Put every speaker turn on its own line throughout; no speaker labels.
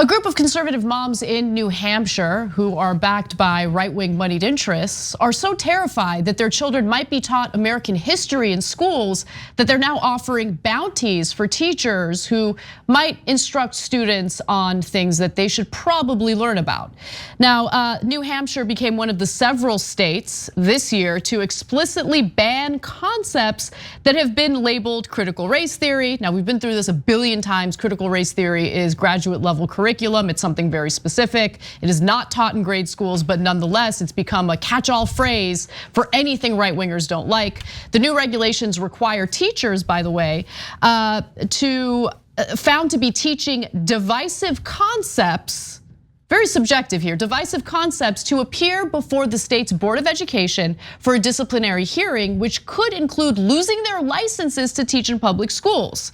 A group of conservative moms in New Hampshire who are backed by right-wing moneyed interests are so terrified that their children might be taught American history in schools that they're now offering bounties for teachers who might instruct students on things that they should probably learn about. Now, New Hampshire became one of the several states this year to explicitly ban concepts that have been labeled critical race theory. Now, we've been through this a billion times. Critical race theory is graduate level curriculum. It's something very specific. It is not taught in grade schools, but nonetheless, it's become a catch-all phrase for anything right-wingers don't like. The new regulations require teachers, by the way, found to be teaching divisive concepts, very subjective here, divisive concepts to appear before the state's Board of Education for a disciplinary hearing, which could include losing their licenses to teach in public schools.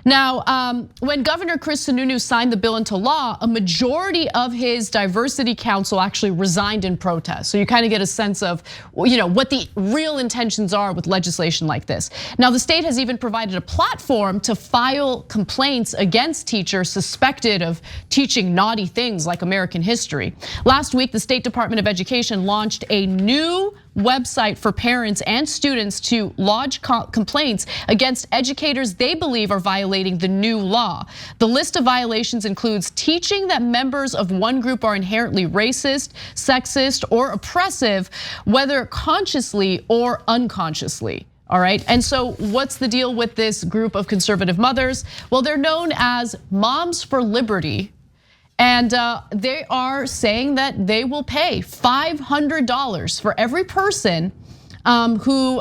Now, when Governor Chris Sununu signed the bill into law, a majority of his diversity council actually resigned in protest. So you kind of get a sense of what the real intentions are with legislation like this. Now, the state has even provided a platform to file complaints against teachers suspected of teaching naughty things like American history. Last week, the State Department of Education launched a new website for parents and students to lodge complaints against educators they believe are violating the new law. The list of violations includes teaching that members of one group are inherently racist, sexist, or oppressive, whether consciously or unconsciously. All right, and so what's the deal with this group of conservative mothers? Well, they're known as Moms for Liberty. And they are saying that they will pay $500 for every person for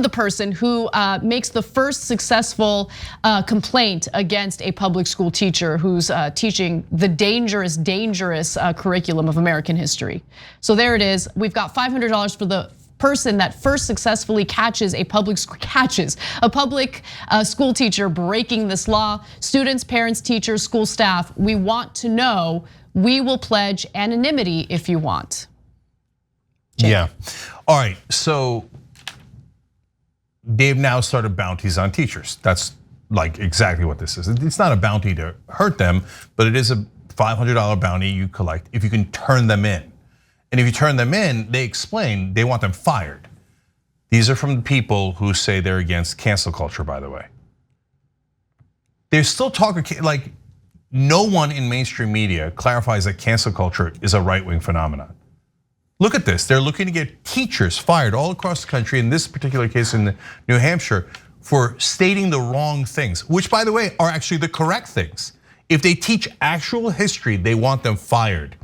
the person who makes the first successful complaint against a public school teacher who's teaching the dangerous curriculum of American history. So there it is. We've got $500 for the person that first successfully catches a public school teacher breaking this law. Students, parents, teachers, school staff, we want to know. We will pledge anonymity if you want. Cenk.
Yeah, all right, so they've now started bounties on teachers. That's like exactly what this is. It's not a bounty to hurt them, but it is a $500 bounty you collect if you can turn them in. And if you turn them in, they explain they want them fired. These are from the people who say they're against cancel culture, by the way. They're still talking, like no one in mainstream media clarifies that cancel culture is a right-wing phenomenon. Look at this, they're looking to get teachers fired all across the country, in this particular case in New Hampshire, for stating the wrong things, which by the way, are actually the correct things. If they teach actual history, they want them fired.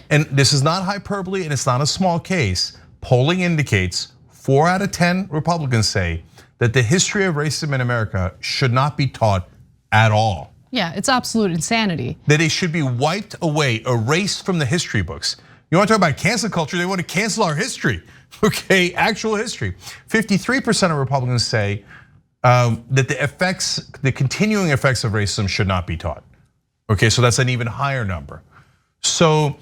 And this is not hyperbole and it's not a small case. Polling indicates 4 out of 10 Republicans say that the history of racism in America should not be taught at all.
Yeah, it's absolute insanity.
That it should be wiped away, erased from the history books. You want to talk about cancel culture, they want to cancel our history, okay, actual history. 53% of Republicans say that the continuing effects of racism should not be taught. Okay, so that's an even higher number. So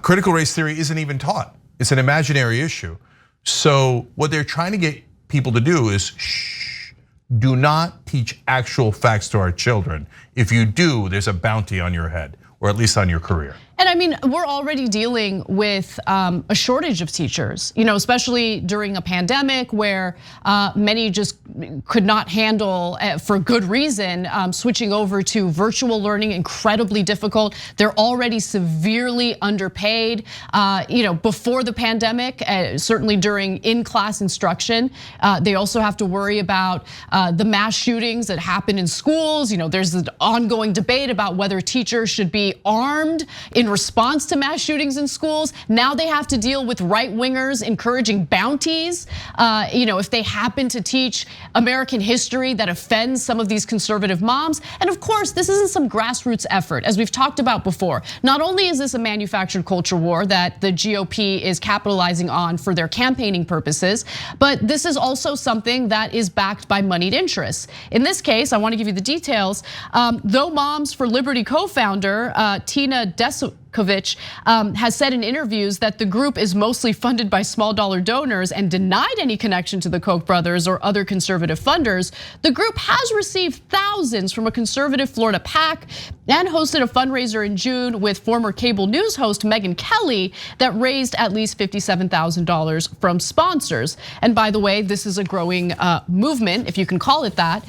critical race theory isn't even taught. It's an imaginary issue. So what they're trying to get people to do is, shh, do not teach actual facts to our children. If you do, there's a bounty on your head, or at least on your career.
And I mean, we're already dealing with a shortage of teachers, especially during a pandemic where many just could not handle, for good reason, switching over to virtual learning, incredibly difficult. They're already severely underpaid. Before the pandemic, certainly during in-class instruction, they also have to worry about the mass shootings that happen in schools. There's an ongoing debate about whether teachers should be armed in response to mass shootings in schools. Now they have to deal with right-wingers encouraging bounties, if they happen to teach American history that offends some of these conservative moms. And of course, this isn't some grassroots effort, as we've talked about before. Not only is this a manufactured culture war that the GOP is capitalizing on for their campaigning purposes, but this is also something that is backed by moneyed interests. In this case, I want to give you the details. Though Moms for Liberty co-founder Tina has said in interviews that the group is mostly funded by small dollar donors and denied any connection to the Koch brothers or other conservative funders. The group has received thousands from a conservative Florida PAC and hosted a fundraiser in June with former cable news host Megyn Kelly that raised at least $57,000 from sponsors. And by the way, this is a growing movement, if you can call it that.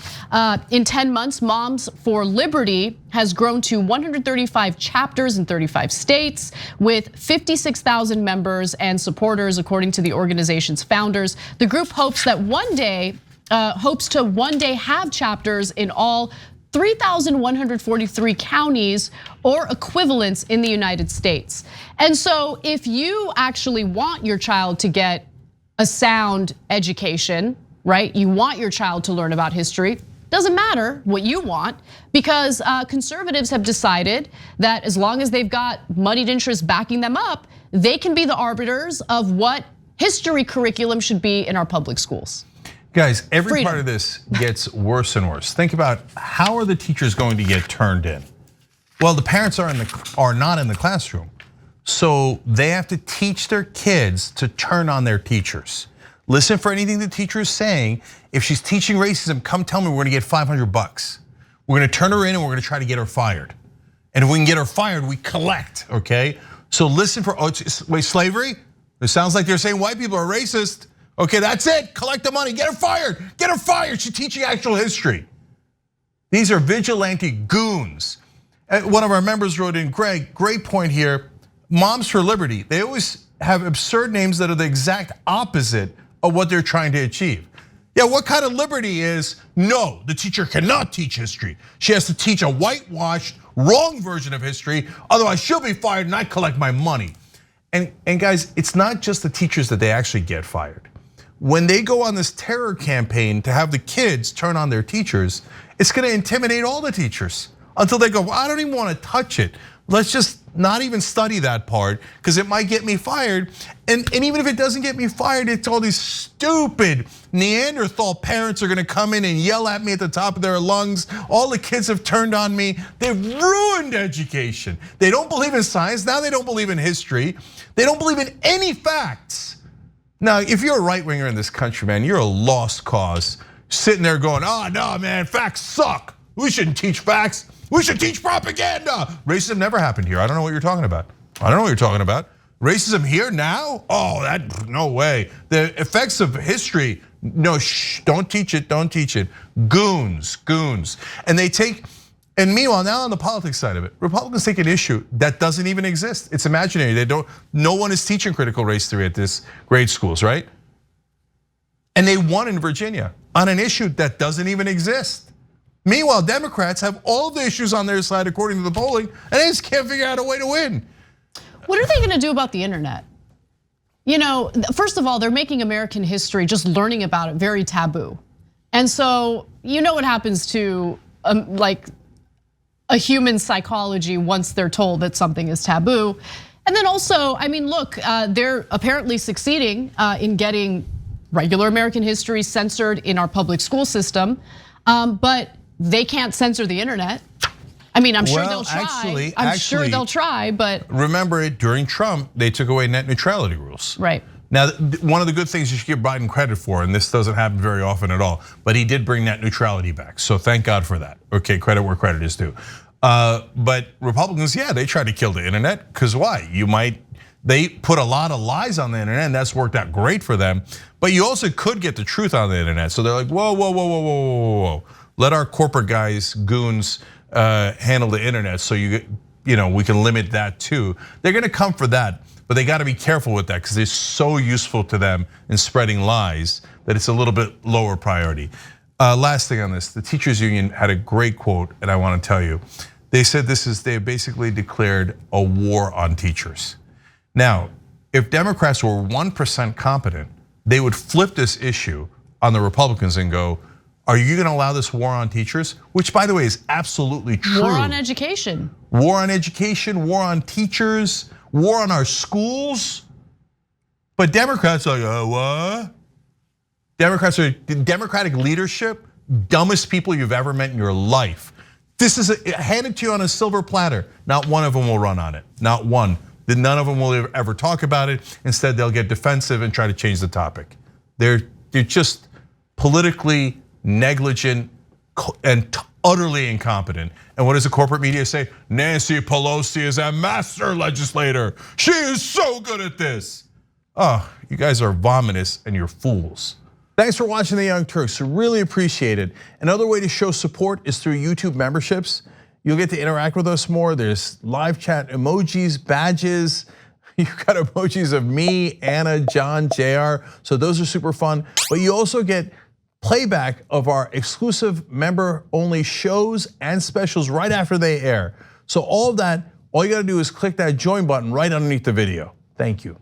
In 10 months, Moms for Liberty has grown to 135 chapters in 35 states with 56,000 members and supporters, according to the organization's founders. The group hopes to one day have chapters in all 3,143 counties or equivalents in the United States. And so if you actually want your child to get a sound education, right? You want your child to learn about history. Doesn't matter what you want, because conservatives have decided that as long as they've got moneyed interests backing them up, they can be the arbiters of what history curriculum should be in our public schools.
Guys, every part of this gets worse and worse. Think about, how are the teachers going to get turned in? Well, the parents are not in the classroom, so they have to teach their kids to turn on their teachers. Listen for anything the teacher is saying. If she's teaching racism, come tell me, we're gonna get $500. We're gonna turn her in and we're gonna try to get her fired. And if we can get her fired, we collect, okay? So listen for, wait, slavery? It sounds like they're saying white people are racist. Okay, that's it, collect the money, get her fired, get her fired. She's teaching actual history. These are vigilante goons. One of our members wrote in, Greg, great point here. Moms for Liberty, they always have absurd names that are the exact opposite of what they're trying to achieve. Yeah, what kind of liberty is, no, the teacher cannot teach history. She has to teach a whitewashed, wrong version of history, otherwise she'll be fired and I collect my money. And guys, it's not just the teachers that they actually get fired. When they go on this terror campaign to have the kids turn on their teachers, it's gonna intimidate all the teachers until they go, well, I don't even wanna touch it. Let's just not even study that part because it might get me fired. And even if it doesn't get me fired, it's all these stupid Neanderthal parents are gonna come in and yell at me at the top of their lungs. All the kids have turned on me. They've ruined education. They don't believe in science, now they don't believe in history. They don't believe in any facts. Now, if you're a right winger in this country, man, you're a lost cause. Sitting there going, oh no, man, facts suck. We shouldn't teach facts. We should teach propaganda. Racism never happened here. I don't know what you're talking about. I don't know what you're talking about. Racism here now? Oh, no way. The effects of history, no, shh, don't teach it, don't teach it. Goons. And meanwhile, now on the politics side of it, Republicans take an issue that doesn't even exist. It's imaginary. No one is teaching critical race theory at this grade schools, right? And they won in Virginia on an issue that doesn't even exist. Meanwhile, Democrats have all the issues on their side according to the polling, and they just can't figure out a way to win.
What are they gonna do about the internet? You know, first of all, they're making American history, just learning about it, very taboo. And so, you know what happens to like a human psychology once they're told that something is taboo. And then also, I mean, look, they're apparently succeeding in getting regular American history censored in our public school system, but they can't censor the internet. I mean, I'm sure they'll try. I'm sure they'll try, but
remember it during Trump, they took away net neutrality rules.
Right.
Now, one of the good things you should give Biden credit for, and this doesn't happen very often at all, but he did bring net neutrality back. So thank God for that. Okay, credit where credit is due. But Republicans, yeah, they tried to kill the internet, because why? They put a lot of lies on the internet, and that's worked out great for them. But you also could get the truth on the internet. So they're like, whoa. Let our corporate guys, goons, handle the internet so we can limit that too. They're gonna come for that, but they gotta be careful with that because it's so useful to them in spreading lies that it's a little bit lower priority. Last thing on this, the teachers union had a great quote, and I wanna tell you. They said they basically declared a war on teachers. Now, if Democrats were 1% competent, they would flip this issue on the Republicans and go, are you gonna allow this war on teachers? Which, by the way, is absolutely true.
War on education.
War on education, war on teachers, war on our schools. But Democrats are like, what? Democratic leadership, dumbest people you've ever met in your life. This is handed to you on a silver platter. Not one of them will run on it. Not one. None of them will ever talk about it. Instead, they'll get defensive and try to change the topic. They're just politically negligent and utterly incompetent. And what does the corporate media say? Nancy Pelosi is a master legislator. She is so good at this. Oh, you guys are vomitous and you're fools. Thanks for watching The Young Turks. We really appreciate it. Another way to show support is through YouTube memberships. You'll get to interact with us more. There's live chat emojis, badges. You've got emojis of me, Anna, John, JR. So those are super fun. But you also get playback of our exclusive member-only shows and specials right after they air. So all of that, all you gotta do is click that join button right underneath the video. Thank you.